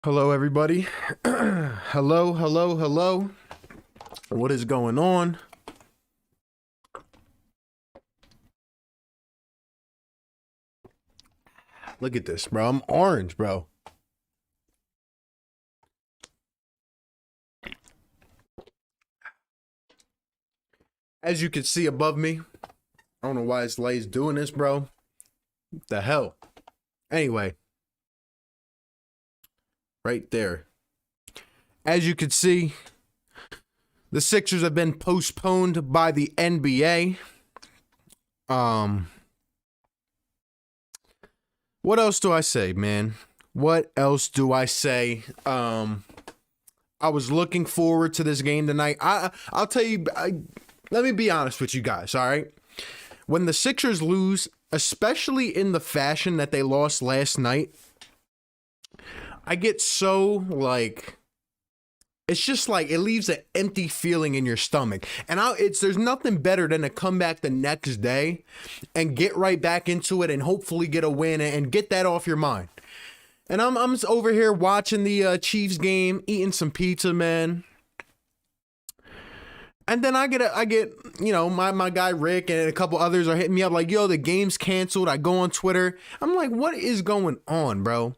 Hello, everybody. Hello, hello, hello. What is going on? Look at this, bro. I'm orange, bro. As you can see above me, I don't know why this light's doing this, bro. What the hell? Anyway, right there. As you can see, the Sixers have been postponed by the NBA. What else do I say, man? What else do I say? I was looking forward to this game tonight. I'll tell you, let me be honest with you guys, all right? When the Sixers lose, especially in the fashion that they lost last night, I get so, like, it's just like it leaves an empty feeling in your stomach. And there's nothing better than to come back the next day and get right back into it and hopefully get a win and get that off your mind. And I'm over here watching the Chiefs game, eating some pizza, man. And then I get my guy Rick and a couple others are hitting me up like, yo, the game's canceled. I go on Twitter. I'm like, what is going on, bro?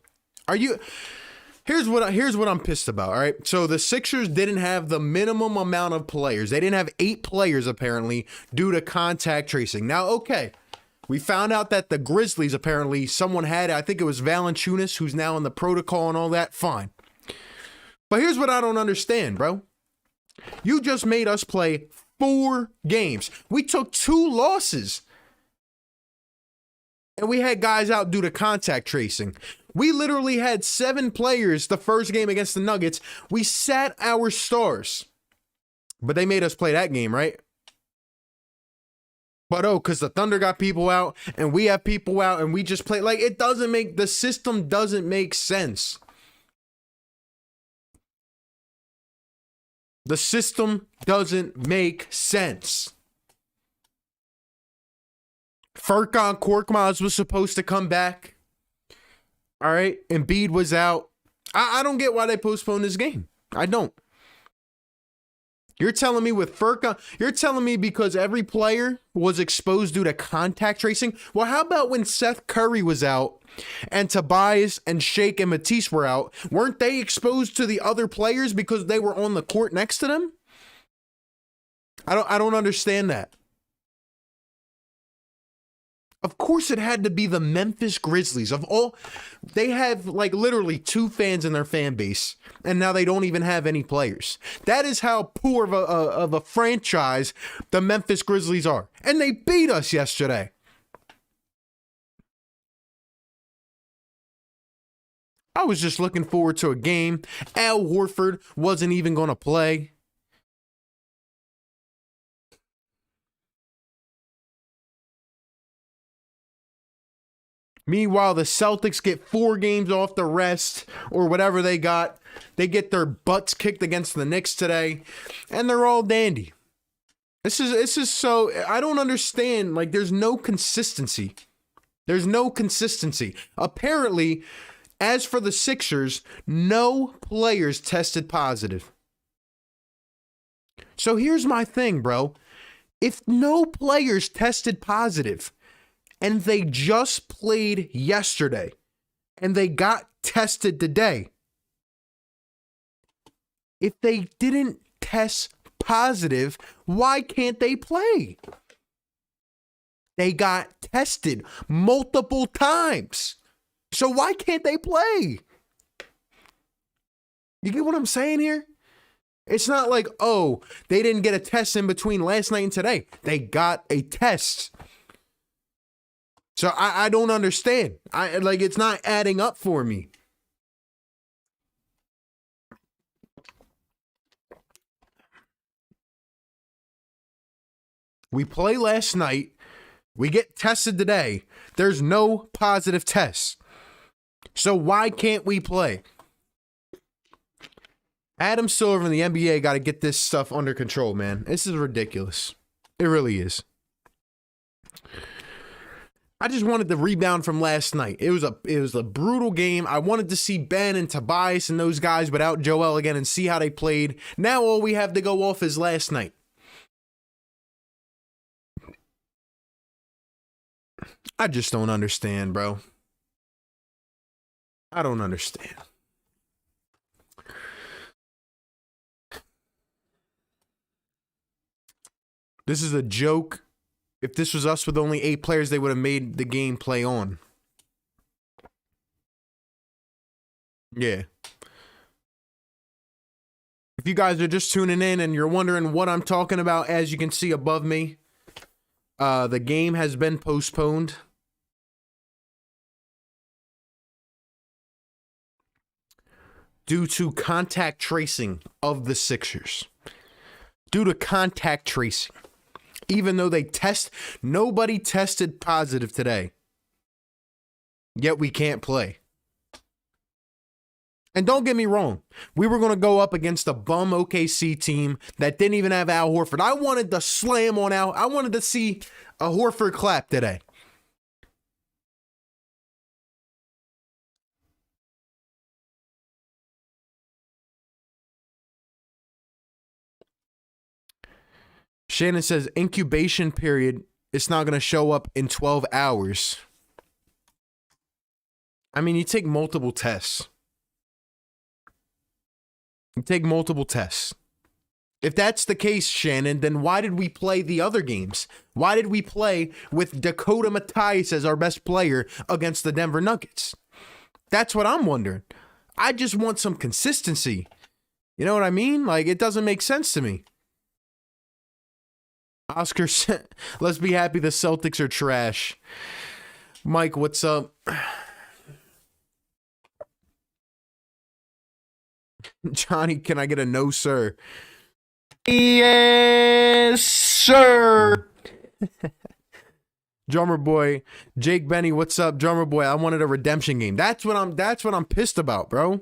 Here's what I'm pissed about, all right? So the Sixers didn't have the minimum amount of players. They didn't have 8 players, apparently, due to contact tracing. Now, okay, we found out that the Grizzlies, apparently, someone had, I think it was Valanciunas, who's now in the protocol and all that. Fine. But here's what I don't understand, bro. You just made us play 4 games. We took 2 losses. And we had guys out due to contact tracing. We literally had 7 players the first game against the Nuggets. We sat our stars. But they made us play that game, right? But because the Thunder got people out and we have people out and we just play. Like, the system doesn't make sense. The system doesn't make sense. Furkan Korkmaz was supposed to come back. All right. Embiid was out. I don't get why they postponed this game. I don't. You're telling me with Furkan, you're telling me because every player was exposed due to contact tracing? Well, how about when Seth Curry was out and Tobias and Shake and Matisse were out? Weren't they exposed to the other players because they were on the court next to them? I don't understand that. Of course it had to be the Memphis Grizzlies. They have like literally 2 fans in their fan base, and now they don't even have any players. That is how poor of a franchise the Memphis Grizzlies are. And they beat us yesterday. I was just looking forward to a game. Al Horford wasn't even going to play. Meanwhile, the Celtics get 4 games off the rest or whatever they got. They get their butts kicked against the Knicks today, and they're all dandy. This is so, I don't understand. Like, there's no consistency. There's no consistency. Apparently, as for the Sixers, no players tested positive. So here's my thing, bro. If no players tested positive, and they just played yesterday, and they got tested today, if they didn't test positive, why can't they play? They got tested multiple times. So why can't they play? You get what I'm saying here? It's not like, oh, they didn't get a test in between last night and today. They got a test. So I don't understand. It's not adding up for me. We play last night. We get tested today. There's no positive tests. So why can't we play? Adam Silver and the NBA got to get this stuff under control, man. This is ridiculous. It really is. I just wanted the rebound from last night. It was a brutal game. I wanted to see Ben and Tobias and those guys without Joel again and see how they played. Now all we have to go off is last night. I just don't understand, bro. I don't understand. This is a joke. If this was us with only 8 players, they would have made the game play on. Yeah. If you guys are just tuning in and you're wondering what I'm talking about, as you can see above me, the game has been postponed. Due to contact tracing of the Sixers. Due to contact tracing. Even though nobody tested positive today. Yet we can't play. And don't get me wrong, we were going to go up against a bum OKC team that didn't even have Al Horford. I wanted to slam on Al. I wanted to see a Horford clap today. Shannon says incubation period, it's not going to show up in 12 hours. I mean, you take multiple tests. If that's the case, Shannon, then why did we play the other games? Why did we play with Dakota Mathias as our best player against the Denver Nuggets? That's what I'm wondering. I just want some consistency. You know what I mean? Like, it doesn't make sense to me. Oscar, let's be happy the Celtics are trash. Mike, what's up? Johnny, can I get a no, sir? Yes, sir. Drummer boy, Jake Benny, what's up? Drummer boy, I wanted a redemption game. That's what I'm pissed about, bro.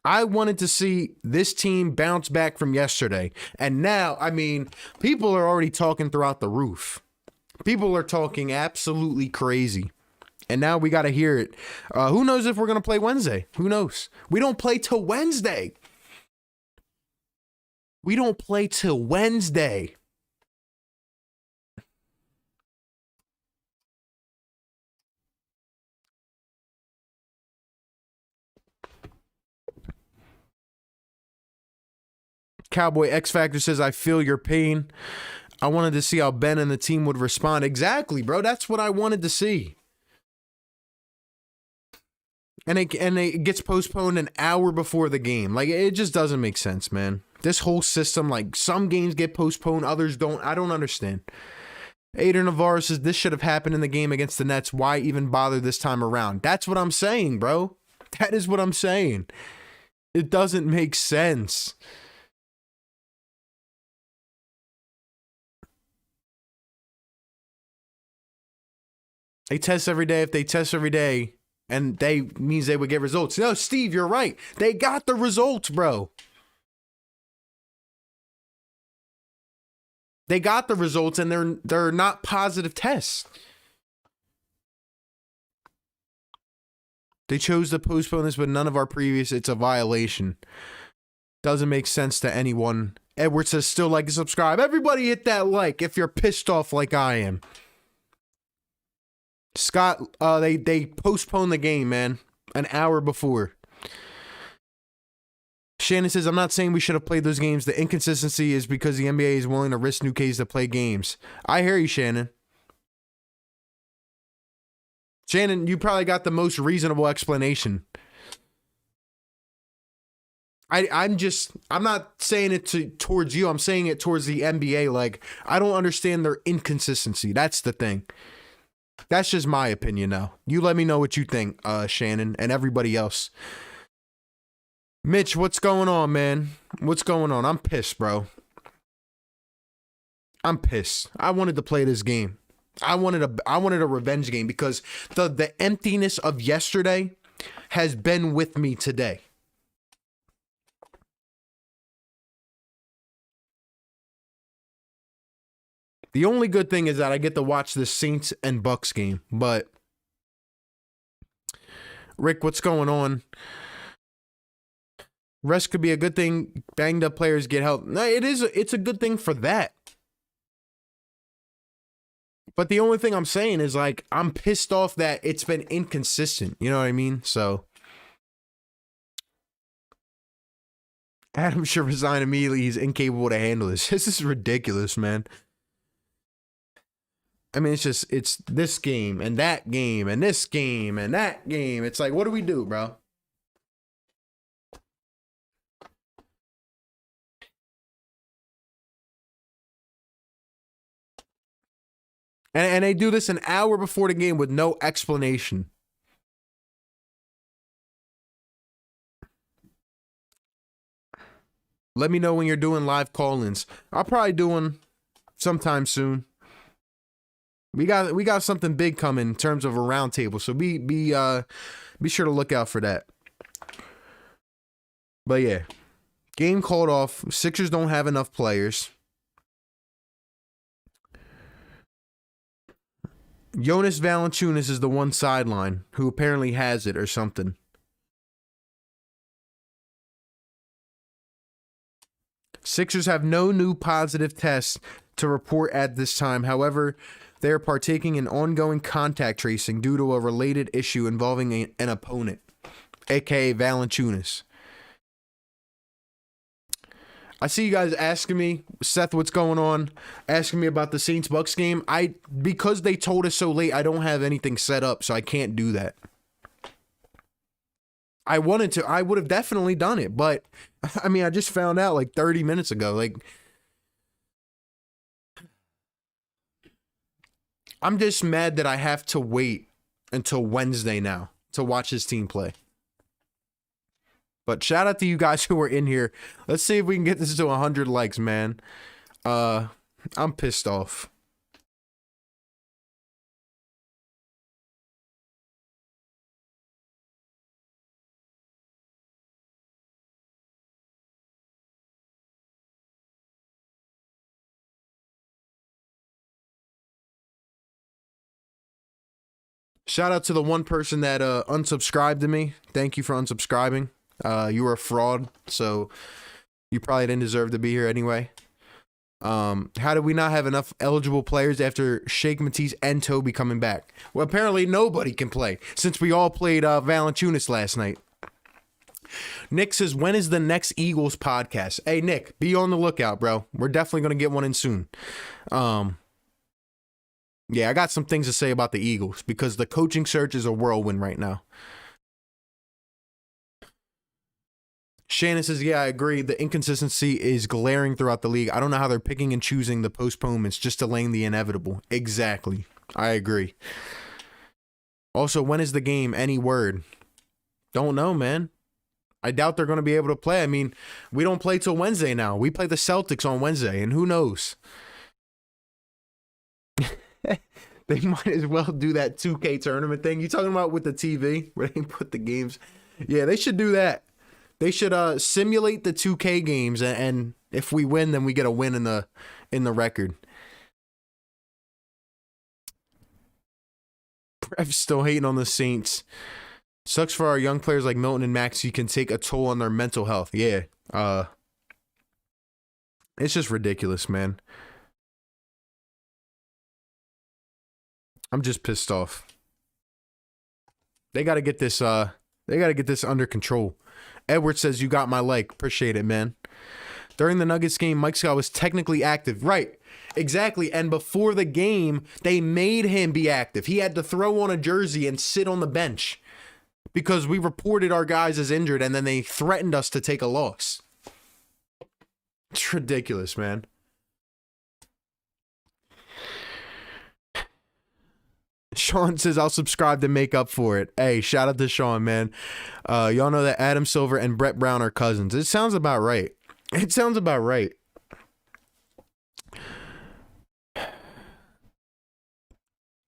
I wanted to see this team bounce back from yesterday. And now, I mean, people are already talking throughout the roof. People are talking absolutely crazy. And now we got to hear it. Who knows if we're going to play Wednesday? Who knows? We don't play till Wednesday. Cowboy X Factor says, I feel your pain. I wanted to see how Ben and the team would respond. Exactly, bro. That's what I wanted to see. And it gets postponed an hour before the game. Like, it just doesn't make sense, man. This whole system, like, some games get postponed, others don't. I don't understand. Ader Navarro says, this should have happened in the game against the Nets. Why even bother this time around? That's what I'm saying, bro. That is what I'm saying. It doesn't make sense. They test every day. If they test every day, and they means they would get results. No, Steve, you're right. They got the results, bro. They got the results, and they're not positive tests. They chose to postpone this, but none of our previous. It's a violation. Doesn't make sense to anyone. Edward says, still like and subscribe. Everybody hit that like if you're pissed off like I am. Scott, they postponed the game, man, an hour before. Shannon says, I'm not saying we should have played those games. The inconsistency is because the NBA is willing to risk new Ks to play games. I hear you, Shannon. Shannon, you probably got the most reasonable explanation. I'm not saying it towards you. I'm saying it towards the NBA. Like, I don't understand their inconsistency. That's the thing. That's just my opinion now. You let me know what you think, Shannon, and everybody else. Mitch, what's going on, man? What's going on? I'm pissed, bro. I'm pissed. I wanted to play this game. I wanted a revenge game because the emptiness of yesterday has been with me today. The only good thing is that I get to watch this Saints and Bucks game. But Rick, what's going on? Rest could be a good thing. Banged up players get help. No, it's a good thing for that. But the only thing I'm saying is, like, I'm pissed off that it's been inconsistent. You know what I mean? So Adam should resign immediately. He's incapable to handle this. This is ridiculous, man. I mean, it's this game and that game and this game and that game. It's like, what do we do, bro? And they do this an hour before the game with no explanation. Let me know when you're doing live call-ins. I'll probably do one sometime soon. We got something big coming in terms of a roundtable, so be sure to look out for that. But yeah, game called off. Sixers don't have enough players. Jonas Valanciunas is the one sideline who apparently has it or something. Sixers have no new positive tests to report at this time. However, they are partaking in ongoing contact tracing due to a related issue involving an opponent, aka Valanciunas. I see you guys asking me, Seth, what's going on? Asking me about the Saints-Bucks game. Because they told us so late, I don't have anything set up, so I can't do that. I wanted to. I would have definitely done it, but, I mean, I just found out like 30 minutes ago. Like, I'm just mad that I have to wait until Wednesday now to watch his team play. But shout out to you guys who are in here. Let's see if we can get this to 100 likes, man. I'm pissed off. Shout out to the one person that unsubscribed to me. Thank you for unsubscribing. You were a fraud, so you probably didn't deserve to be here anyway. How did we not have enough eligible players after Sheikh Matisse and Toby coming back? Well, apparently nobody can play since we all played Valanciunas last night. Nick says, when is the next Eagles podcast? Hey, Nick, be on the lookout, bro. We're definitely going to get one in soon. Yeah, I got some things to say about the Eagles because the coaching search is a whirlwind right now. Shannon says, yeah, I agree. The inconsistency is glaring throughout the league. I don't know how they're picking and choosing the postponements, just delaying the inevitable. Exactly. I agree. Also, when is the game? Any word? Don't know, man. I doubt they're going to be able to play. I mean, we don't play till Wednesday now. We play the Celtics on Wednesday, and who knows? They might as well do that 2K tournament thing. You talking about with the TV where they put the games? Yeah, they should do that. They should simulate the 2K games, and if we win, then we get a win in the record. Brev's still hating on the Saints. Sucks for our young players like Milton and Max. You can take a toll on their mental health. Yeah. It's just ridiculous, man. I'm just pissed off. They got to get this. They got to get this under control. Edward says, you got my like. Appreciate it, man. During the Nuggets game, Mike Scott was technically active. Right. Exactly. And before the game, they made him be active. He had to throw on a jersey and sit on the bench because we reported our guys as injured, and then they threatened us to take a loss. It's ridiculous, man. Sean says, I'll subscribe to make up for it. Hey, shout out to Sean, man. Y'all know that Adam Silver and Brett Brown are cousins. It sounds about right. It sounds about right.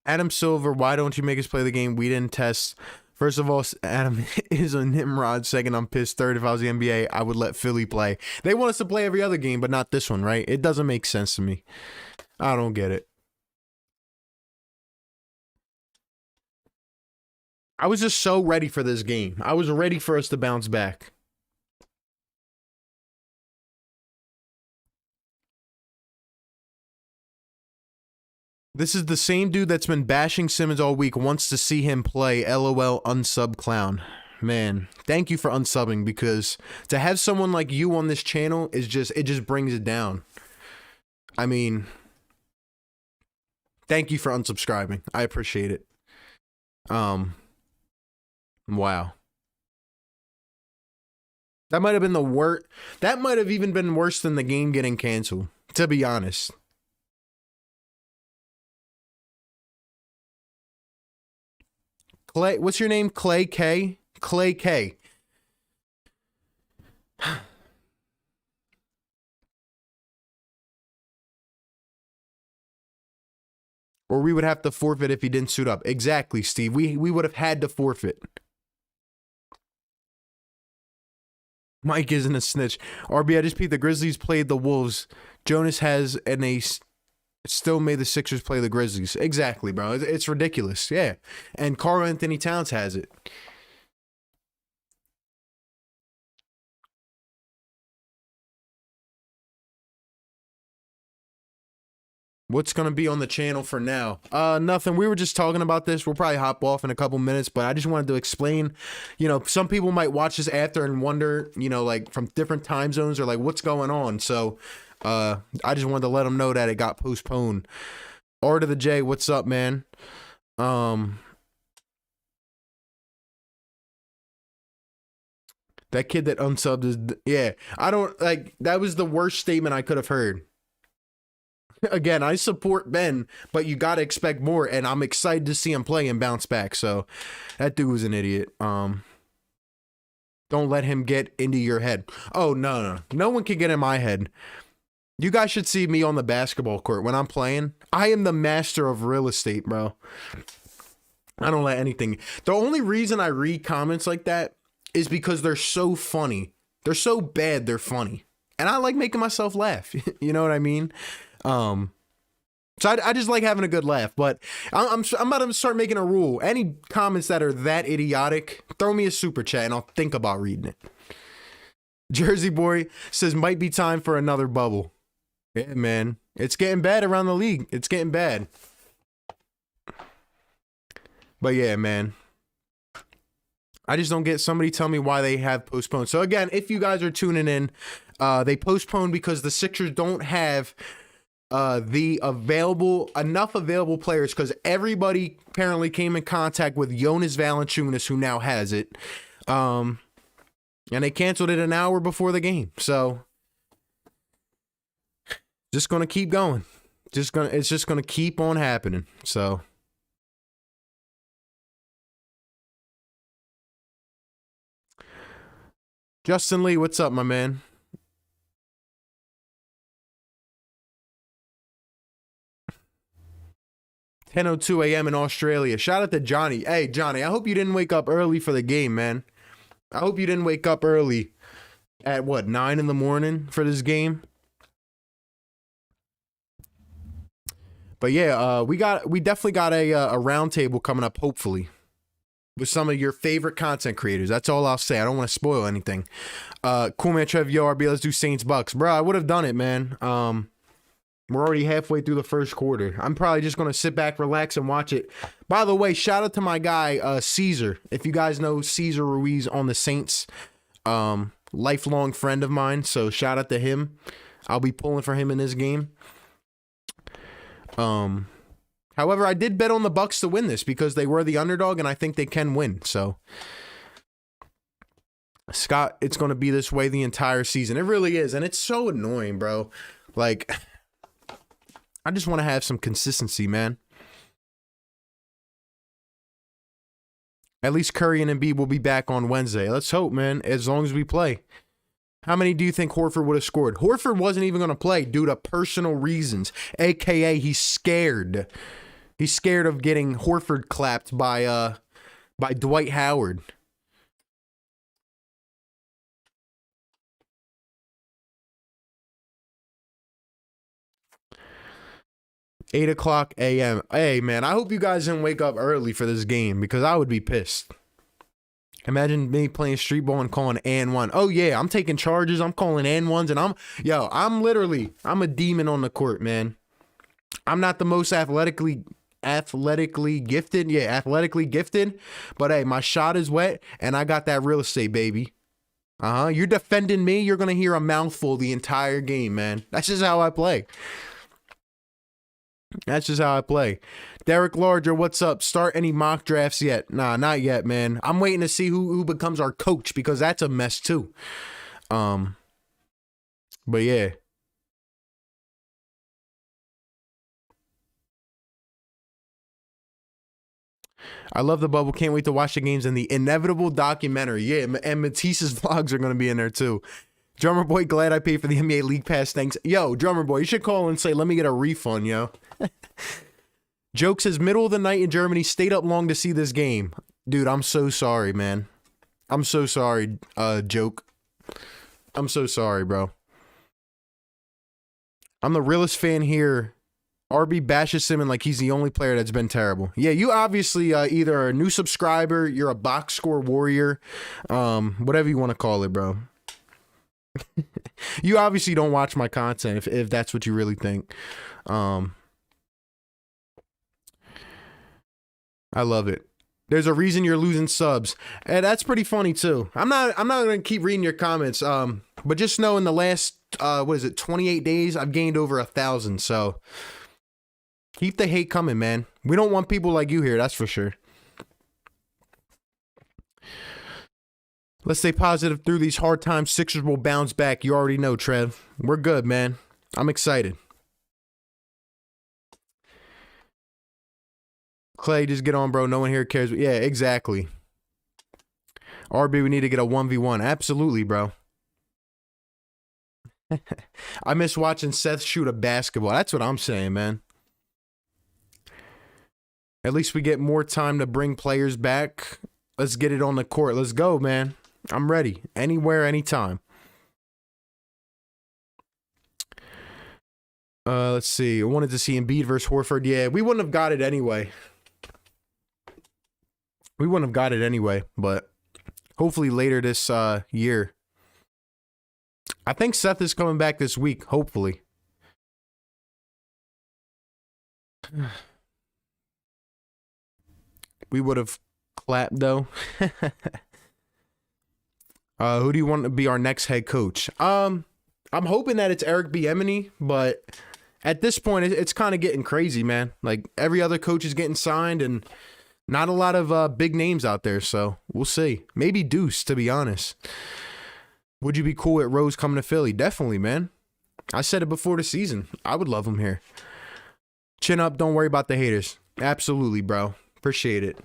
Adam Silver, why don't you make us play the game? We didn't test. First of all, Adam is a Nimrod. Second, I'm pissed. Third, if I was the NBA, I would let Philly play. They want us to play every other game, but not this one, right? It doesn't make sense to me. I don't get it. I was just so ready for this game. I was ready for us to bounce back. This is the same dude that's been bashing Simmons all week, wants to see him play. LOL unsub clown. Man, thank you for unsubbing, because to have someone like you on this channel is just, it just brings it down. I mean, thank you for unsubscribing. I appreciate it. Wow. That might have been the worst. That might have even been worse than the game getting canceled, to be honest. Clay, what's your name? Clay K? Clay K. Or we would have to forfeit if he didn't suit up. Exactly, Steve. We would have had to forfeit. Mike isn't a snitch. RB, I just peeped. The Grizzlies played the Wolves. Jonas has, and they still made the Sixers play the Grizzlies. Exactly, bro. It's ridiculous. Yeah. And Karl Anthony Towns has it. What's going to be on the channel for now? Nothing. We were just talking about this. We'll probably hop off in a couple minutes, but I just wanted to explain, you know, some people might watch this after and wonder, you know, like from different time zones or like what's going on. So, I just wanted to let them know that it got postponed. R to the J, what's up, man? That kid that unsubbed is, yeah, I don't like, that was the worst statement I could have heard. Again, I support Ben, but you got to expect more, and I'm excited to see him play and bounce back. So that dude was an idiot. Don't let him get into your head. Oh, no. No one can get in my head. You guys should see me on the basketball court when I'm playing. I am the master of real estate, bro. I don't let anything. The only reason I read comments like that is because they're so funny. They're so bad, they're funny. And I like making myself laugh. You know what I mean? So I just like having a good laugh, but I'm about to start making a rule. Any comments that are that idiotic, throw me a super chat and I'll think about reading it. Jersey Boy says, might be time for another bubble. Yeah, man. It's getting bad around the league. It's getting bad. But yeah, man. I just don't get, somebody tell me why they have postponed. So again, if you guys are tuning in, they postponed because the Sixers don't have the enough available players, because everybody apparently came in contact with Jonas Valanciunas, who now has it. And they canceled it an hour before the game. So just gonna keep going. It's just gonna keep on happening. So Justin Lee, what's up, my man? 10:02 a.m. in Australia. Shout out to Johnny. Hey, Johnny, I hope you didn't wake up early for the game, man. I hope you didn't wake up early at, what, 9 in the morning for this game? But yeah, we definitely got a round table coming up, hopefully, with some of your favorite content creators. That's all I'll say. I don't want to spoil anything. Cool man Trev, yo, RB, let's do Saints Bucks. Bro, I would have done it, man. We're already halfway through the first quarter. I'm probably just going to sit back, relax, and watch it. By the way, shout out to my guy, Caesar. If you guys know Caesar Ruiz on the Saints, lifelong friend of mine. So shout out to him. I'll be pulling for him in this game. However, I did bet on the Bucks to win this because they were the underdog, and I think they can win. So, Scott, it's going to be this way the entire season. It really is, and it's so annoying, bro. Like, I just want to have some consistency, man. At least Curry and Embiid will be back on Wednesday. Let's hope, man, as long as we play. How many do you think Horford would have scored? Horford wasn't even going to play due to personal reasons, a.k.a. he's scared. He's scared of getting Horford clapped by Dwight Howard. 8 o'clock a.m. Hey, man, I hope you guys didn't wake up early for this game because I would be pissed. Imagine me playing street ball and calling and one. Oh, yeah, I'm taking charges. I'm calling and ones, and I'm a demon on the court, man. I'm not the most athletically gifted. Yeah, athletically gifted. But, hey, my shot is wet, and I got that real estate, baby. You're defending me. You're going to hear a mouthful the entire game, man. That's just how I play. That's just how I play. Derek Larger, what's up? Start any mock drafts yet? Nah, not yet, man. I'm waiting to see who becomes our coach because that's a mess too. But yeah. I love the bubble. Can't wait to watch the games and the inevitable documentary. Yeah, and Matisse's vlogs are going to be in there too. Drummer Boy, glad I paid for the NBA League Pass. Thanks. Yo, Drummer Boy, you should call and say, let me get a refund, yo. Joke says, middle of the night in Germany, stayed up long to see this game. Dude, I'm so sorry, man. I'm so sorry, Joke. I'm so sorry, bro. I'm the realest fan here. RB bashes Simmons like he's the only player that's been terrible. Yeah, you obviously either are a new subscriber, you're a box score warrior, whatever you want to call it, bro. You obviously don't watch my content if that's what you really think. I love it. There's a reason you're losing subs. And that's pretty funny too. I'm not gonna keep reading your comments. But just know in the last 28 days, I've gained over 1,000. So keep the hate coming, man. We don't want people like you here, that's for sure. Let's stay positive through these hard times. Sixers will bounce back. You already know, Trev. We're good, man. I'm excited. Clay, just get on, bro. No one here cares. Yeah, exactly. RB, we need to get a 1v1. Absolutely, bro. I miss watching Seth shoot a basketball. That's what I'm saying, man. At least we get more time to bring players back. Let's get it on the court. Let's go, man. I'm ready. Anywhere, anytime. Let's see. I wanted to see Embiid versus Horford. Yeah, we wouldn't have got it anyway. We wouldn't have got it anyway, but hopefully later this year. I think Seth is coming back this week, hopefully. We would have clapped, though. Who do you want to be our next head coach? I'm hoping that it's Eric Bieniemy, but at this point, it's kind of getting crazy, man. Like, every other coach is getting signed, and not a lot of big names out there, so we'll see. Maybe Deuce, to be honest. Would you be cool with Rose coming to Philly? Definitely, man. I said it before the season. I would love him here. Chin up, don't worry about the haters. Absolutely, bro. Appreciate it.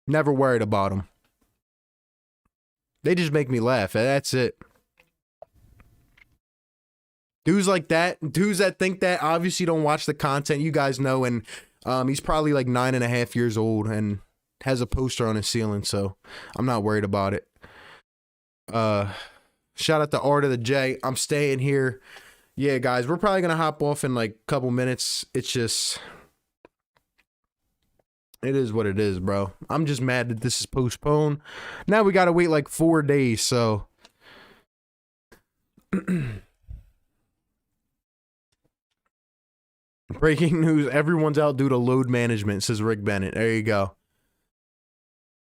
Never worried about them. They just make me laugh. That's it. Dudes like that, dudes that think that, obviously don't watch the content. You guys know, and he's probably like 9.5 years old and has a poster on his ceiling, so I'm not worried about it. Shout out to Art of the J. I'm staying here. Yeah, guys, we're probably gonna hop off in like a couple minutes. It's just, it is what it is, bro. I'm just mad that this is postponed. Now we gotta wait like 4 days, so. Breaking news, everyone's out due to load management, says Rick Bennett. There you go.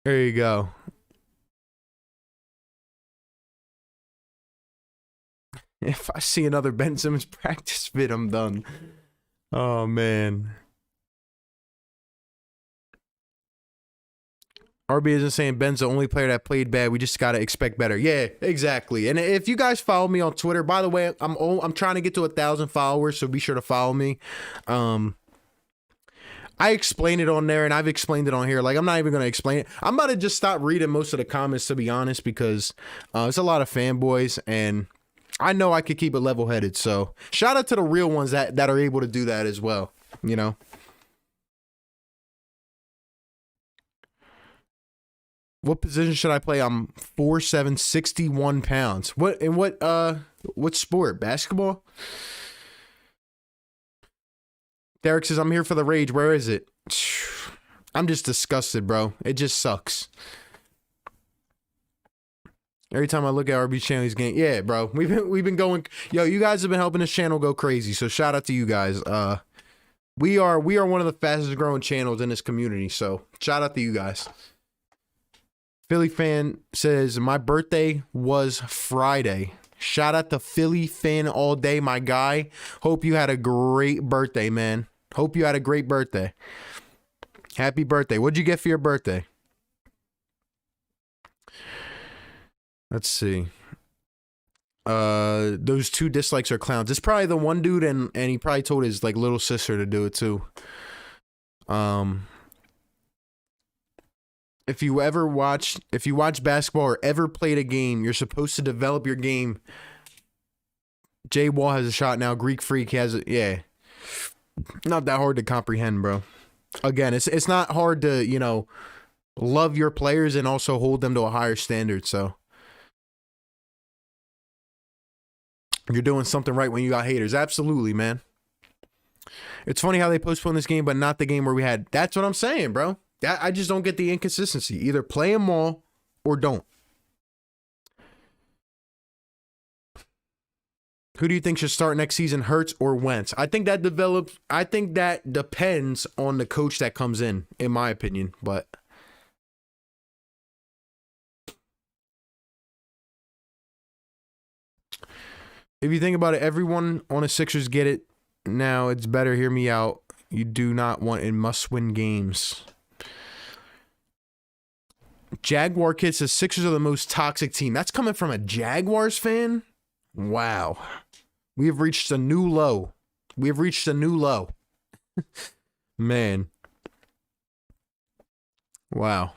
There you go. If I see another Ben Simmons practice vid, I'm done. Oh, man. RB isn't saying Ben's the only player that played bad. We just got to expect better. Yeah, exactly. And if you guys follow me on Twitter, by the way, I'm trying to get to 1,000 followers, so be sure to follow me. I explain it on there, and I've explained it on here. Like, I'm not even going to explain it. I'm about to just stop reading most of the comments, to be honest, because it's a lot of fanboys, and I know I could keep it level-headed. So shout out to the real ones that are able to do that as well, you know? What position should I play? I'm 4'7", 61 pounds. What sport? Basketball? Derek says, I'm here for the rage. Where is it? I'm just disgusted, bro. It just sucks. Every time I look at RB channel, he's getting, yeah, bro. We've been going, yo, you guys have been helping this channel go crazy. So shout out to you guys. We are one of the fastest growing channels in this community. So shout out to you guys. Philly fan says, my birthday was Friday. Shout out to Philly fan all day, my guy. Hope you had a great birthday, man. Hope you had a great birthday. Happy birthday. What'd you get for your birthday? Let's see. Those 2 dislikes are clowns. It's probably the one dude, and he probably told his like little sister to do it too. If you watch basketball or ever played a game, you're supposed to develop your game. Jay Wall has a shot now. Greek Freak has it. Yeah. Not that hard to comprehend, bro. Again, it's not hard to, you know, love your players and also hold them to a higher standard, so you're doing something right when you got haters. Absolutely, man. It's funny how they postponed this game, but not the game where we had. That's what I'm saying, bro. I just don't get the inconsistency. Either play them all or don't. Who do you think should start next season, Hurts or Wentz? I think that depends on the coach that comes in my opinion. But if you think about it, everyone on the Sixers get it now. It's better. Hear me out. You do not want in must-win games. Jaguar kid says Sixers are the most toxic team. That's coming from a Jaguars fan? Wow. We have reached a new low. We have reached a new low. Man. Wow.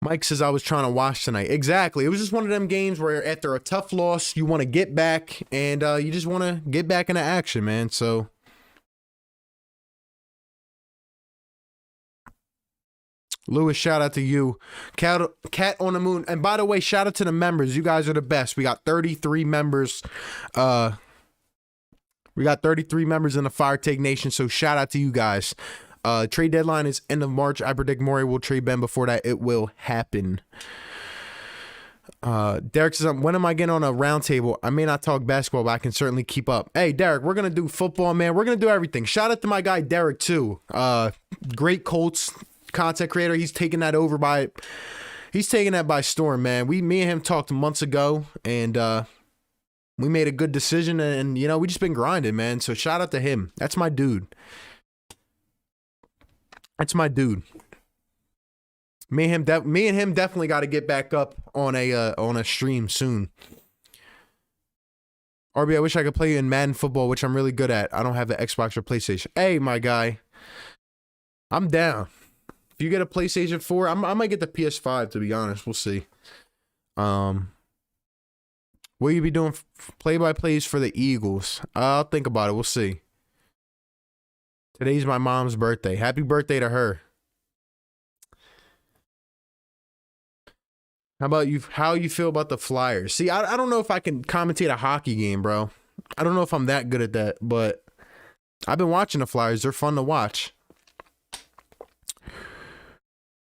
Mike says I was trying to watch tonight. Exactly. It was just one of them games where after a tough loss, you want to get back and you just want to get back into action, man. So Lewis, shout out to you. Cat on the Moon. And by the way, shout out to the members. You guys are the best. We got 33 members. We got 33 members in the Fire Take Nation. So shout out to you guys. Trade deadline is end of March. I predict Morey will trade Ben before that. It will happen. Derek says, when am I getting on a round table? I may not talk basketball, but I can certainly keep up. Hey, Derek, we're going to do football, man. We're going to do everything. Shout out to my guy, Derek, too. Great Colts content creator. He's taking that by storm, man. Me and him talked months ago, and we made a good decision, and you know, we just been grinding, man. So shout out to him. That's my dude. That's my dude. Me and him definitely got to get back up on a stream soon. RB, I wish I could play you in Madden football, which I'm really good at. I don't have the Xbox or PlayStation. Hey, my guy, I'm down. If you get a PlayStation 4, I might get the PS5, to be honest. We'll see. Will you be doing play-by-plays for the Eagles? I'll think about it. We'll see. Today's my mom's birthday. Happy birthday to her. How about you? How you feel about the Flyers? See, I don't know if I can commentate a hockey game, bro. I don't know if I'm that good at that, but I've been watching the Flyers. They're fun to watch.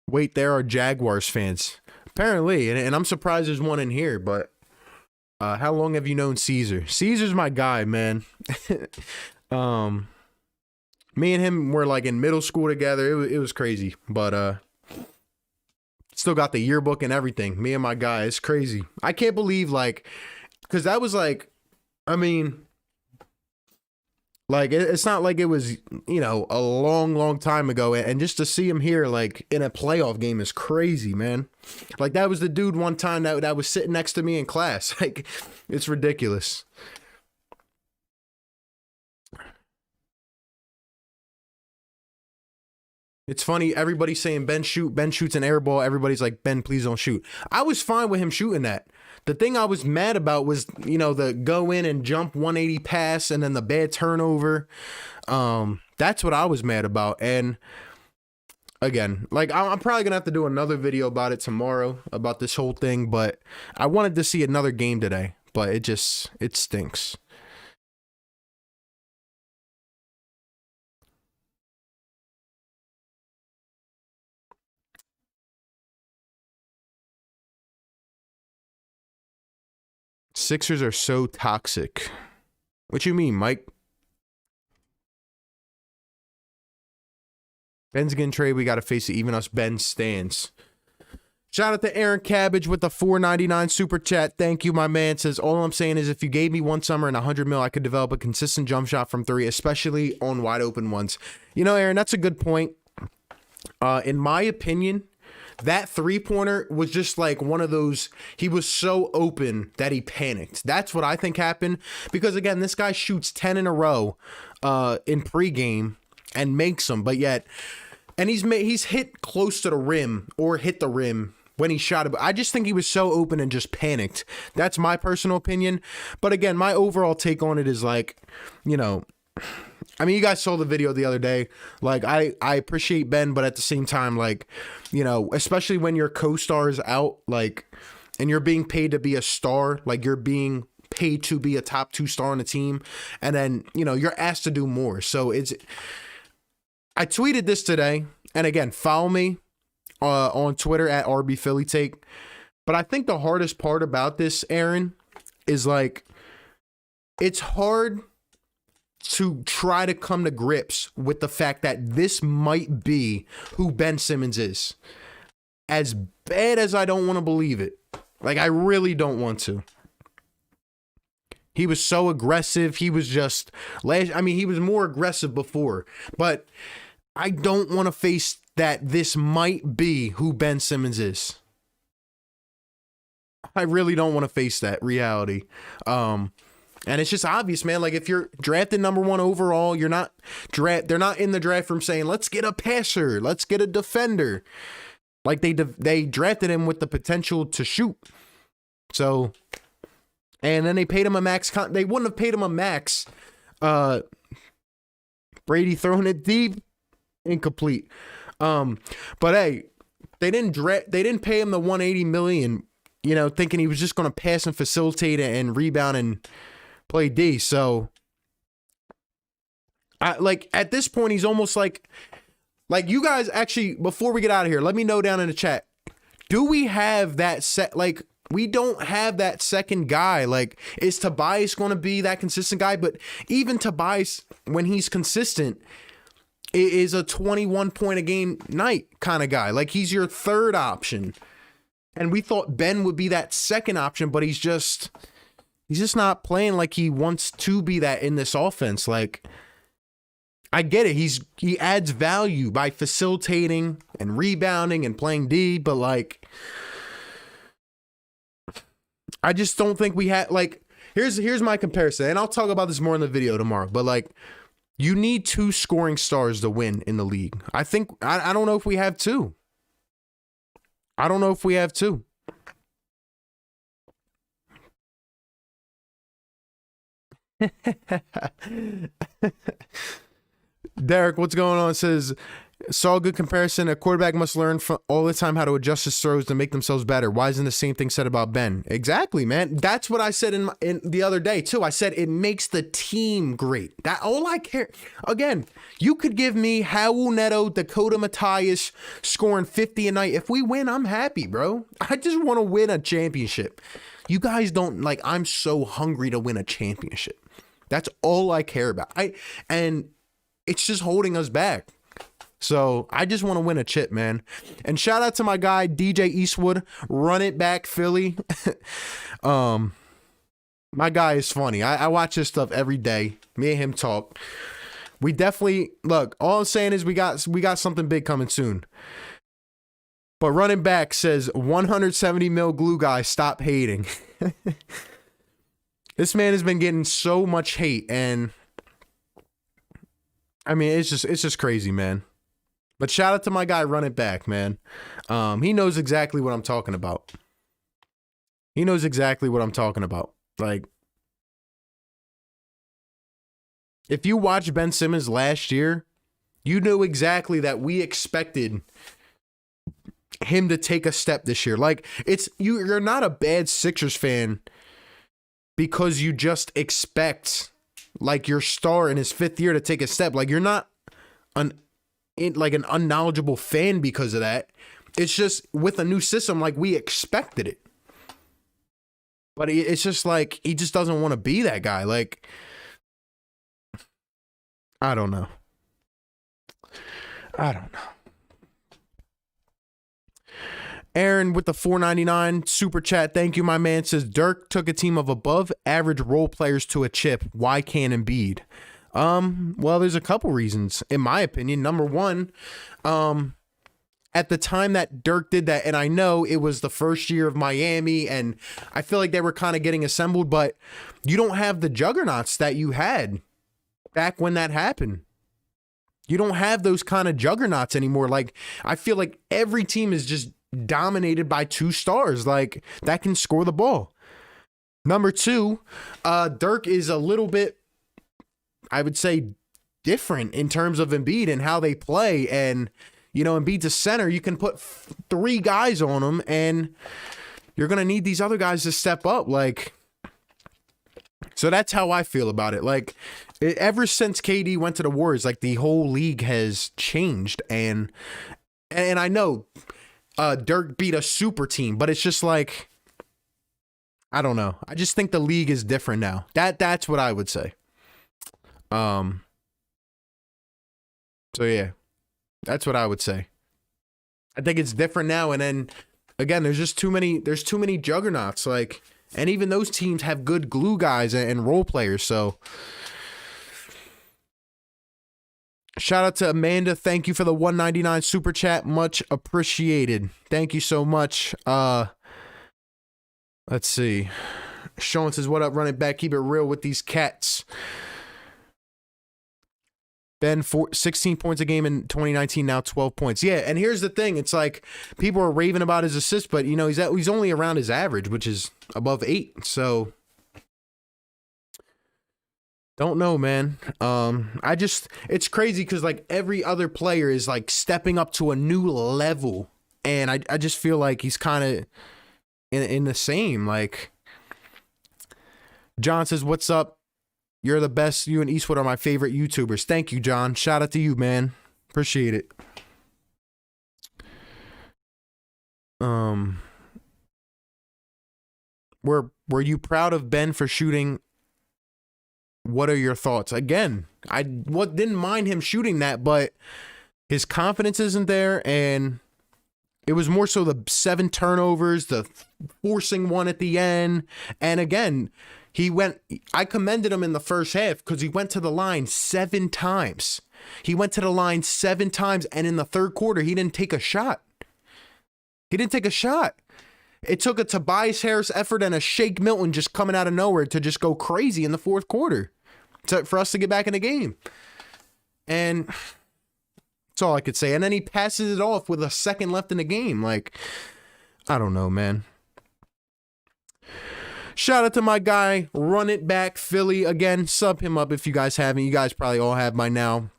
Wait, there are Jaguars fans. Apparently, and I'm surprised there's one in here, but how long have you known Caesar? Caesar's my guy, man. Me and him were like in middle school together. It was crazy, but still got the yearbook and everything. Me and my guy, it's crazy. I can't believe, like, because that was like, I mean, like, it's not like it was, you know, a long time ago. And just to see him here, like, in a playoff game is crazy, man. Like, that was the dude one time that was sitting next to me in class. Like, it's ridiculous. It's funny, everybody's saying Ben shoots an air ball. Everybody's like, Ben, please don't shoot. I was fine with him shooting that. The thing I was mad about was, you know, the go in and jump 180 pass and then the bad turnover. That's what I was mad about. And again, like, I'm probably gonna have to do another video about it tomorrow, about this whole thing, but I wanted to see another game today, but it stinks. Sixers are so toxic. What you mean, Mike? Ben's getting traded. We got to face it. Even us Ben stands. Shout out to Aaron Cabbage with the $4.99 super chat. Thank you, my man. Says, all I'm saying is if you gave me one summer and 100 mil, I could develop a consistent jump shot from three, especially on wide open ones. You know, Aaron, that's a good point. In my opinion, that three-pointer was just like one of those, he was so open that he panicked. That's what I think happened. Because, again, this guy shoots 10 in a row in pregame and makes them. But yet, and he's hit close to the rim or hit the rim when he shot it. I just think he was so open and just panicked. That's my personal opinion. But, again, my overall take on it is like, you know, I mean, you guys saw the video the other day. Like, I appreciate Ben, but at the same time, like, you know, especially when your co-star is out, like, and you're being paid to be a star, like you're being paid to be a top 2 star on the team, and then, you know, you're asked to do more. So I tweeted this today, and again, follow me on Twitter at RBPhillyTake. But I think the hardest part about this, Aaron, is like, it's hard to try to come to grips with the fact that this might be who Ben Simmons is. As bad as I don't want to believe it. Like, I really don't want to. He was so aggressive. He was just, he was more aggressive before. But I don't want to face that this might be who Ben Simmons is. I really don't want to face that reality. And it's just obvious, man. Like, if you're drafted number 1 overall, they're not in the draft from saying, let's get a passer, let's get a defender. Like, they drafted him with the potential to shoot. So, and then they paid him a max. They wouldn't have paid him a max. Brady throwing it deep, incomplete. But hey, they didn't pay him the $180 million, you know, thinking he was just going to pass and facilitate and rebound and play D. So, at this point, he's almost like you guys actually, before we get out of here, let me know down in the chat. Do we have that set? Like, we don't have that second guy. Like, is Tobias going to be that consistent guy? But even Tobias, when he's consistent, is a 21 point a game night kind of guy. Like, he's your third option. And we thought Ben would be that second option, but he's just not playing like he wants to be that in this offense. Like, I get it. He adds value by facilitating and rebounding and playing D, but like, I just don't think we had, like, here's my comparison, and I'll talk about this more in the video tomorrow, but like, you need 2 scoring stars to win in the league. I think, I don't know if we have 2. I don't know if we have 2. Derek, what's going on? Says, saw a good comparison. A quarterback must learn all the time how to adjust his throws to make themselves better. Why isn't the same thing said about Ben? Exactly, man. That's what I said in the other day too. I said it makes the team great. That all I care. Again, you could give me Howell Neto, Dakota Matthias scoring 50 a night. If we win, I'm happy, bro. I just want to win a championship. You guys don't, like, I'm so hungry to win a championship. That's all I care about. And it's just holding us back. So I just want to win a chip, man. And shout out to my guy, DJ Eastwood, run it back Philly. My guy is funny. I watch his stuff every day. Me and him talk. We definitely, look, all I'm saying is we got something big coming soon. But running back says 170 mil glue guy, stop hating. This man has been getting so much hate, and I mean, it's just crazy, man. But shout out to my guy, run it back, man. He knows exactly what I'm talking about. He knows exactly what I'm talking about. Like, if you watched Ben Simmons last year, you knew exactly that we expected him to take a step this year. Like, you're not a bad Sixers fan because you just expect, like, your star in his 5th year to take a step. Like, you're not an unknowledgeable fan because of that. It's just with a new system, like, we expected it. But it's just like he just doesn't want to be that guy. Like, I don't know. Aaron with the $4.99 super chat. Thank you, my man. Says Dirk took a team of above average role players to a chip. Why can't Embiid? Well, there's a couple reasons, in my opinion. Number one, at the time that Dirk did that, and I know it was the first year of Miami, and I feel like they were kind of getting assembled, but you don't have the juggernauts that you had back when that happened. You don't have those kind of juggernauts anymore. Like, I feel like every team is just dominated by two stars, like, that can score the ball. Number two, Dirk is a little bit, I would say, different in terms of Embiid and how they play. And, you know, Embiid's a center. You can put three guys on him, and you're going to need these other guys to step up. Like, so that's how I feel about it. Like, ever since KD went to the Warriors, like, the whole league has changed. And I know Dirk beat a super team, but it's just like, I don't know. I just think the league is different now. That's what I would say. So yeah, that's what I would say. I think it's different now. And then again, there's too many juggernauts. Like, and even those teams have good glue guys and role players. So shout out to Amanda. Thank you for the $1.99 super chat. Much appreciated. Thank you so much. Let's see. Sean says, what up, running back? Keep it real with these cats. Ben, 16 points a game in 2019, now 12 points. Yeah, and here's the thing. It's like people are raving about his assists, but, you know, he's only around his average, which is above 8. So, don't know, man. It's crazy because, like, every other player is, like, stepping up to a new level. And I just feel like he's kind of in the same. Like, John says, what's up? You're the best. You and Eastwood are my favorite YouTubers. Thank you, John. Shout out to you, man. Appreciate it. Were you proud of Ben for shooting? What are your thoughts? Again, I didn't mind him shooting that, but his confidence isn't there, and it was more so the 7 turnovers, the forcing one at the end, and again, I commended him in the first half because he went to the line 7 times. He went to the line 7 times, and in the third quarter, he didn't take a shot. It took a Tobias Harris effort and a Shake Milton just coming out of nowhere to just go crazy in the fourth quarter for us to get back in the game. And that's all I could say. And then he passes it off with a second left in the game. Like, I don't know, man. Shout out to my guy, Run It Back Philly. Again, sub him up if you guys haven't. You guys probably all have by now.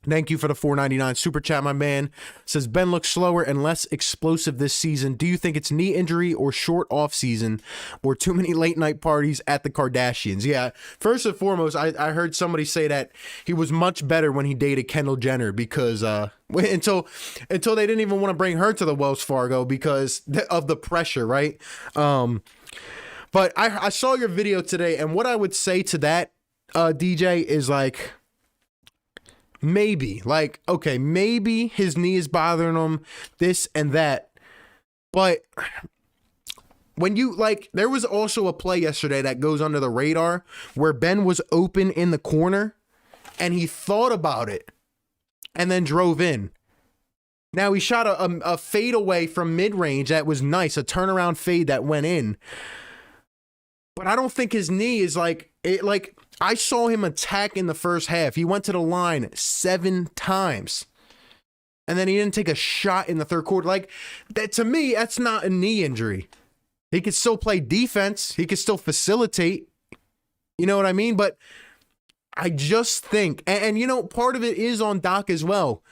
Thank you for the $4.99 super chat, my man. Says, Ben looks slower and less explosive this season. Do you think it's knee injury or short off season or too many late night parties at the Kardashians? Yeah, first and foremost, I heard somebody say that he was much better when he dated Kendall Jenner because until they didn't even want to bring her to the Wells Fargo because of the pressure, right? But I saw your video today, and what I would say to that, DJ, is like, maybe, like, okay, maybe his knee is bothering him, this and that. But when you, like, there was also a play yesterday that goes under the radar where Ben was open in the corner, and he thought about it and then drove in. Now, he shot a fadeaway from mid-range that was nice, a turnaround fade that went in. But I don't think his knee is like it. Like, I saw him attack in the first half. He went to the line 7 times, and then he didn't take a shot in the third quarter. Like, that, to me, that's not a knee injury. He could still play defense. He could still facilitate. You know what I mean? But I just think, and you know, part of it is on Doc as well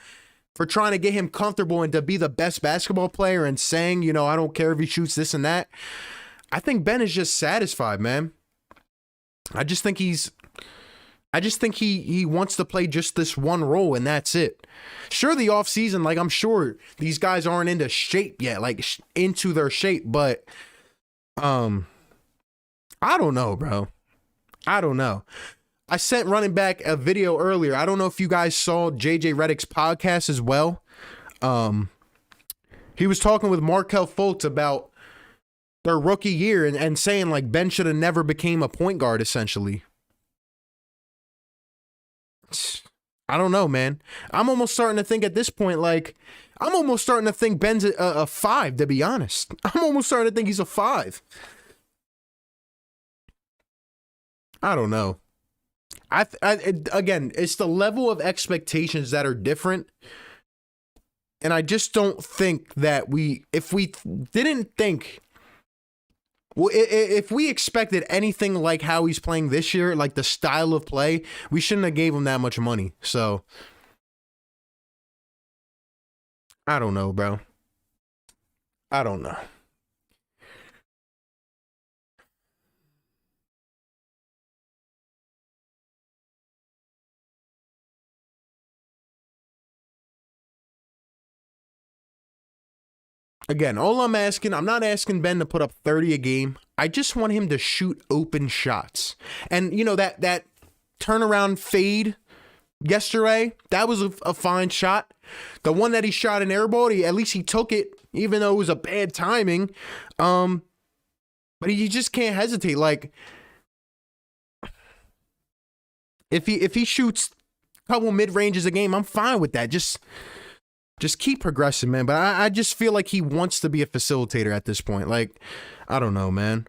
for trying to get him comfortable and to be the best basketball player and saying, you know, I don't care if he shoots this and that. I think Ben is just satisfied, man. I just think he wants to play just this one role, and that's it. Sure, the offseason, like, I'm sure these guys aren't into shape yet, like into their shape, but I don't know, bro. I don't know. I sent running back a video earlier. I don't know if you guys saw JJ Redick's podcast as well. He was talking with Markel Fultz about their rookie year and saying like Ben should have never became a point guard essentially. I don't know, man. I'm almost starting to think at this point, like, I'm almost starting to think Ben's a 5, to be honest. I'm almost starting to think he's a 5. I don't know. Again, it's the level of expectations that are different. And I just don't think that if we didn't think, well, if we expected anything like how he's playing this year, like the style of play, we shouldn't have gave him that much money. So, I don't know, bro. I don't know. Again, all I'm asking, I'm not asking Ben to put up 30 a game. I just want him to shoot open shots. And, you know, that turnaround fade yesterday, that was a fine shot. The one that he shot in airball, at least he took it, even though it was a bad timing. But you just can't hesitate. Like, if he shoots a couple mid-ranges a game, I'm fine with that. Just keep progressing, man. But I just feel like he wants to be a facilitator at this point. Like, I don't know, man.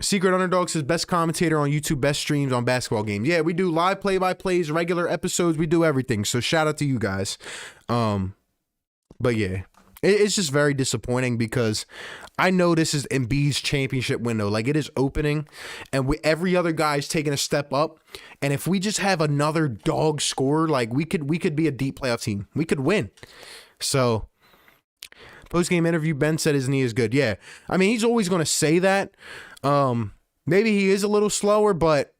Secret Underdog says best commentator on YouTube, best streams on basketball games. Yeah, we do live play-by-plays, regular episodes. We do everything. So shout out to you guys. But yeah, it's just very disappointing because I know this is Embiid's championship window. Like, it is opening, and every other guy's taking a step up. And if we just have another dog scorer, like, we could be a deep playoff team. We could win. So, post-game interview, Ben said his knee is good. Yeah, I mean, he's always going to say that. Maybe he is a little slower, but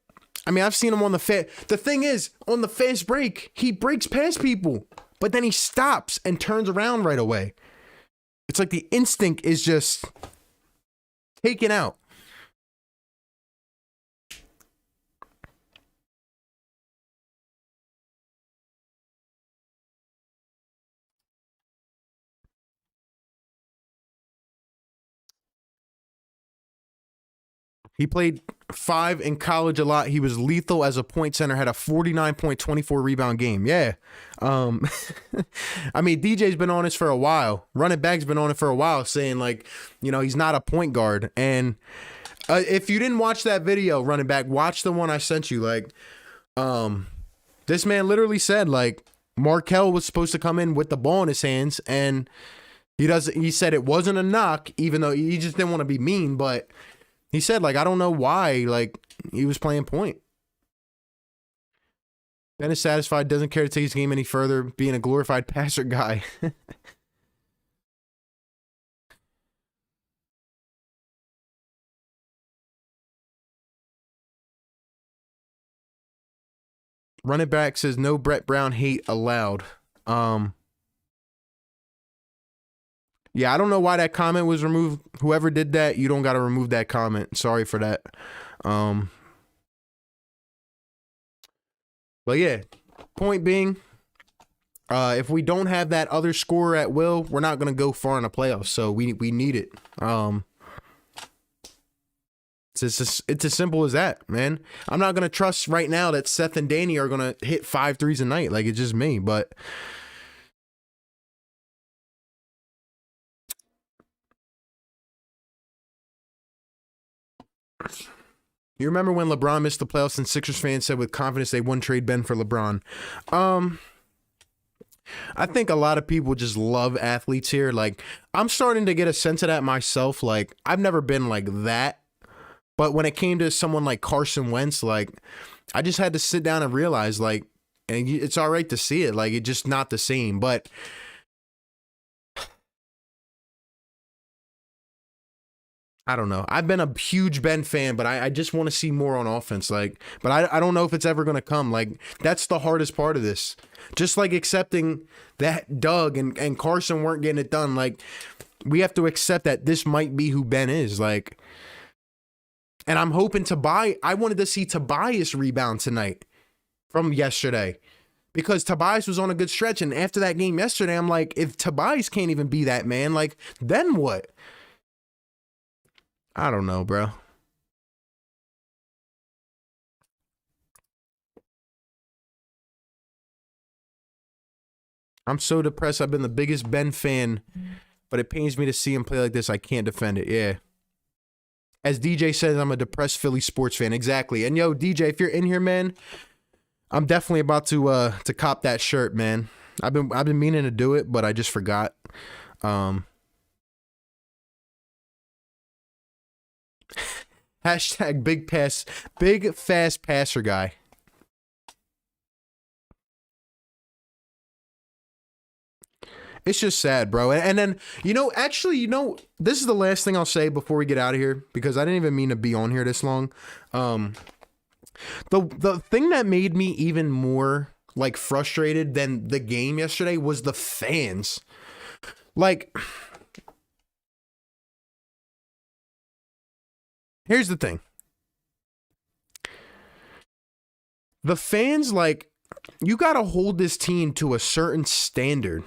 I mean, I've seen him on the the thing is, on the fast break, he breaks past people, but then he stops and turns around right away. It's like the instinct is just taken out. He played 5 in college a lot. He was lethal as a point center, had a 49.24 rebound game. Yeah. I mean, DJ's been on this for a while. Running back's been on it for a while, saying, like, you know, he's not a point guard. And if you didn't watch that video, running back, watch the one I sent you. Like, this man literally said, like, Markel was supposed to come in with the ball in his hands, and he said it wasn't a knock, even though he just didn't want to be mean, but he said, like, I don't know why, like, he was playing point. Ben is satisfied, doesn't care to take his game any further, being a glorified passer guy. Running back says no Brett Brown hate allowed. Yeah, I don't know why that comment was removed. Whoever did that, you don't got to remove that comment. Sorry for that. But yeah, point being, if we don't have that other scorer at will, we're not going to go far in the playoffs. So we need it. It's as simple as that, man. I'm not going to trust right now that Seth and Danny are going to hit 5 threes a night. Like, it's just me, but you remember when LeBron missed the playoffs and Sixers fans said with confidence they wouldn't trade Ben for LeBron? I think a lot of people just love athletes here. Like, I'm starting to get a sense of that myself. Like, I've never been like that. But when it came to someone like Carson Wentz, like, I just had to sit down and realize, like, and it's all right to see it. Like, it's just not the same. But I don't know. I've been a huge Ben fan, but I just want to see more on offense. Like, but I don't know if it's ever going to come. Like, that's the hardest part of this. Just like accepting that Doug and Carson weren't getting it done. Like, We have to accept that this might be who Ben is. Like, and I'm hoping I wanted to see Tobias rebound tonight from yesterday, because Tobias was on a good stretch. And after that game yesterday, I'm like, if Tobias can't even be that man, like, then what? I don't know, bro. I'm so depressed. I've been the biggest Ben fan, but it pains me to see him play like this. I can't defend it. Yeah. As DJ says, I'm a depressed Philly sports fan. Exactly. And yo, DJ, if you're in here, man, I'm definitely about to cop that shirt, man. I've been meaning to do it, but I just forgot. Hashtag big fast passer guy. It's just sad, bro. And then, actually, this is the last thing I'll say before we get out of here, because I didn't even mean to be on here this long. The thing that made me even more like frustrated than the game yesterday was the fans. Like, here's the thing. The fans, like, you got to hold this team to a certain standard.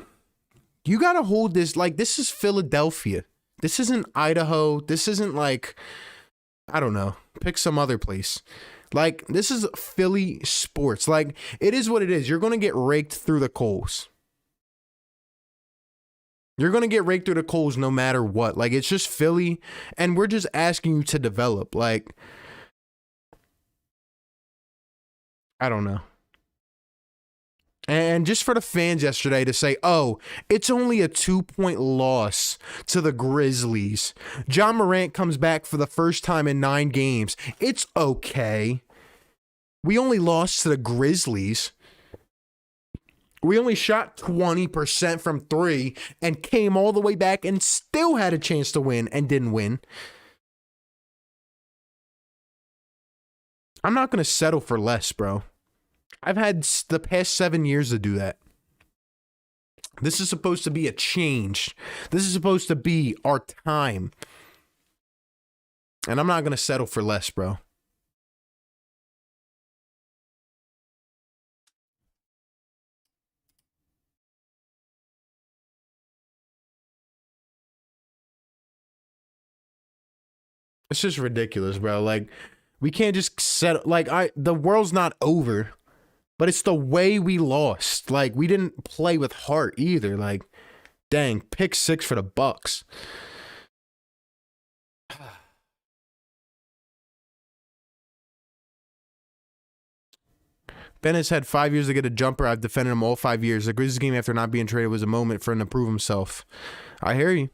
You got to hold this, like, this is Philadelphia. This isn't Idaho. This isn't like, I don't know, pick some other place. Like, this is Philly sports. Like, it is what it is. You're going to get raked through the coals. You're going to get raked through the coals no matter what. Like, it's just Philly, and we're just asking you to develop. Like, I don't know. And just for the fans yesterday to say, oh, it's only a 2-point loss to the Grizzlies. John Morant comes back for the first time in 9 games. It's okay. We only lost to the Grizzlies. We only shot 20% from 3 and came all the way back and still had a chance to win and didn't win. I'm not going to settle for less, bro. I've had the past 7 years to do that. This is supposed to be a change. This is supposed to be our time. And I'm not going to settle for less, bro. It's just ridiculous, bro. Like, we can't just settle. Like, the world's not over. But it's the way we lost. Like, we didn't play with heart either. Like, dang, pick 6 for the Bucks. Ben has had 5 years to get a jumper. I've defended him all 5 years. The Grizzlies game after not being traded was a moment for him to prove himself. I hear you.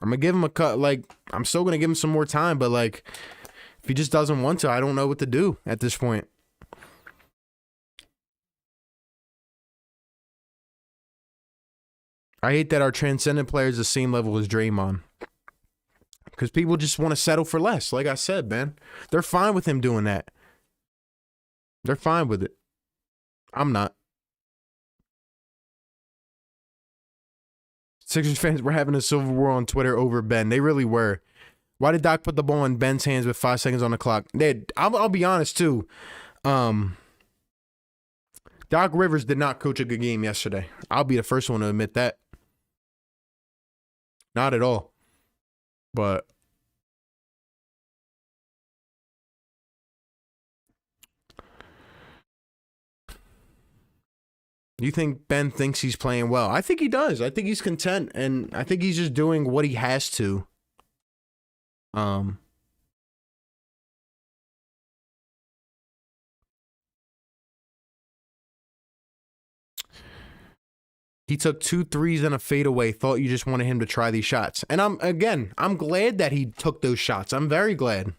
I'm going to give him a cut. Like, I'm still going to give him some more time. But, like, if he just doesn't want to, I don't know what to do at this point. I hate that our transcendent player is the same level as Draymond. Because people just want to settle for less. Like I said, man. They're fine with him doing that. They're fine with it. I'm not. Sixers fans were having a civil war on Twitter over Ben. They really were. Why did Doc put the ball in Ben's hands with 5 seconds on the clock? I'll be honest, too. Doc Rivers did not coach a good game yesterday. I'll be the first one to admit that. Not at all. But you think Ben thinks he's playing well? I think he does. I think he's content, and I think he's just doing what he has to. He took 2 threes and a fadeaway. Thought you just wanted him to try these shots. And I'm glad that he took those shots. I'm very glad.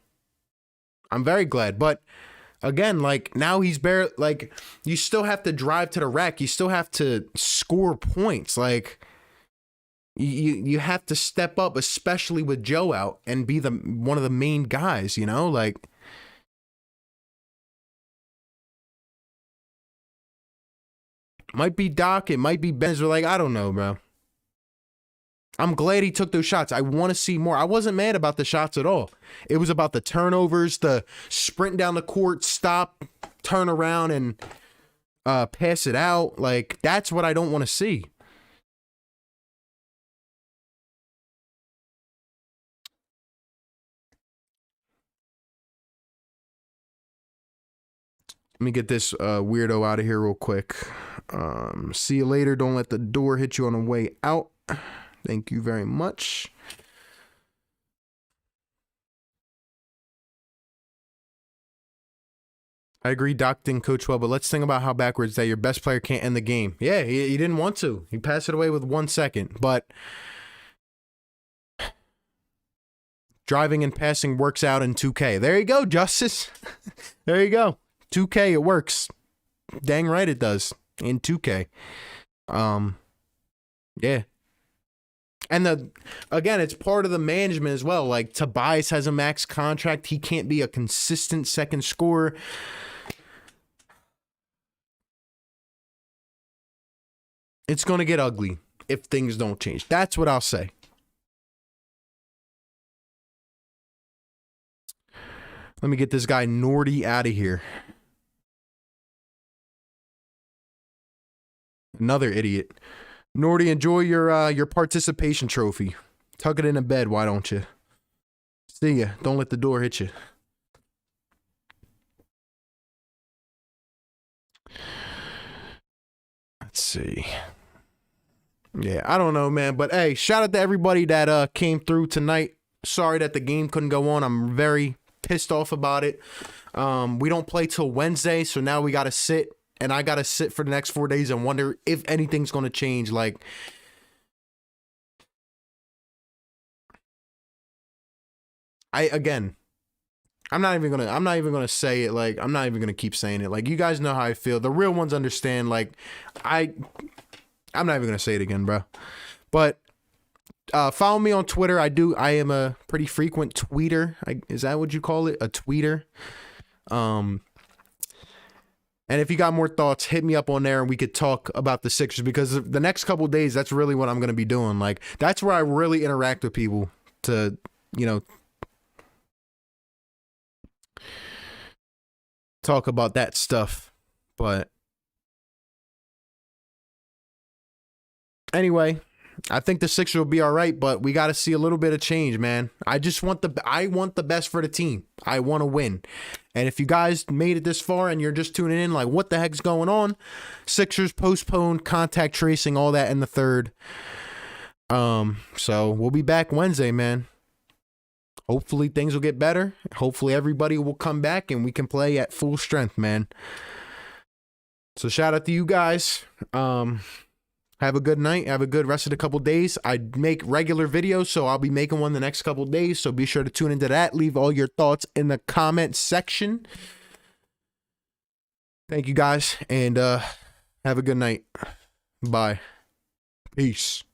But again, like, now he's like, you still have to drive to the rack. You still have to score points. Like, you have to step up, especially with Joe out, and be one of the main guys, like. Might be Doc, it might be Benz. We're like, I don't know, bro. I'm glad he took those shots. I want to see more. I wasn't mad about the shots at all. It was about the turnovers, the sprint down the court, stop, turn around, and pass it out. Like, that's what I don't want to see. Let me get this weirdo out of here real quick. See you later. Don't let the door hit you on the way out. Thank you very much. I agree, Doc didn't coach well, but let's think about how backwards that your best player can't end the game. Yeah, he didn't want to. He passed it away with 1 second, but driving and passing works out in 2K. There you go, Justice. There you go. 2K, it works. Dang right it does in 2K. Yeah. And again, it's part of the management as well. Like, Tobias has a max contract. He can't be a consistent second scorer. It's going to get ugly if things don't change. That's what I'll say. Let me get this guy Nordy out of here. Another idiot. Nordy, enjoy your participation trophy. Tuck it in a bed, why don't you? See ya. Don't let the door hit you. Let's see. Yeah, I don't know, man. But hey, shout out to everybody that came through tonight. Sorry that the game couldn't go on. I'm very pissed off about it. We don't play till Wednesday, so now we got to sit. And I got to sit for the next 4 days and wonder if anything's going to change. Like, I'm not even gonna say it. Like, I'm not even gonna keep saying it. Like, you guys know how I feel. The real ones understand. Like, I'm not even gonna say it again, bro. But follow me on Twitter. I am a pretty frequent tweeter. Is that what you call it? A tweeter. And if you got more thoughts, hit me up on there and we could talk about the Sixers, because the next couple of days, that's really what I'm going to be doing. Like, that's where I really interact with people to, you know, talk about that stuff. But anyway, I think the Sixers will be all right, but we got to see a little bit of change, man. I want the best for the team. I want to win. And if you guys made it this far and you're just tuning in, like, what the heck's going on? Sixers postponed, contact tracing, all that in the third. So we'll be back Wednesday, man. Hopefully things will get better. Hopefully everybody will come back and we can play at full strength, man. So shout out to you guys. Have a good night. Have a good rest of the couple days. I make regular videos, so I'll be making one the next couple days. So be sure to tune into that. Leave all your thoughts in the comment section. Thank you guys, and have a good night. Bye. Peace.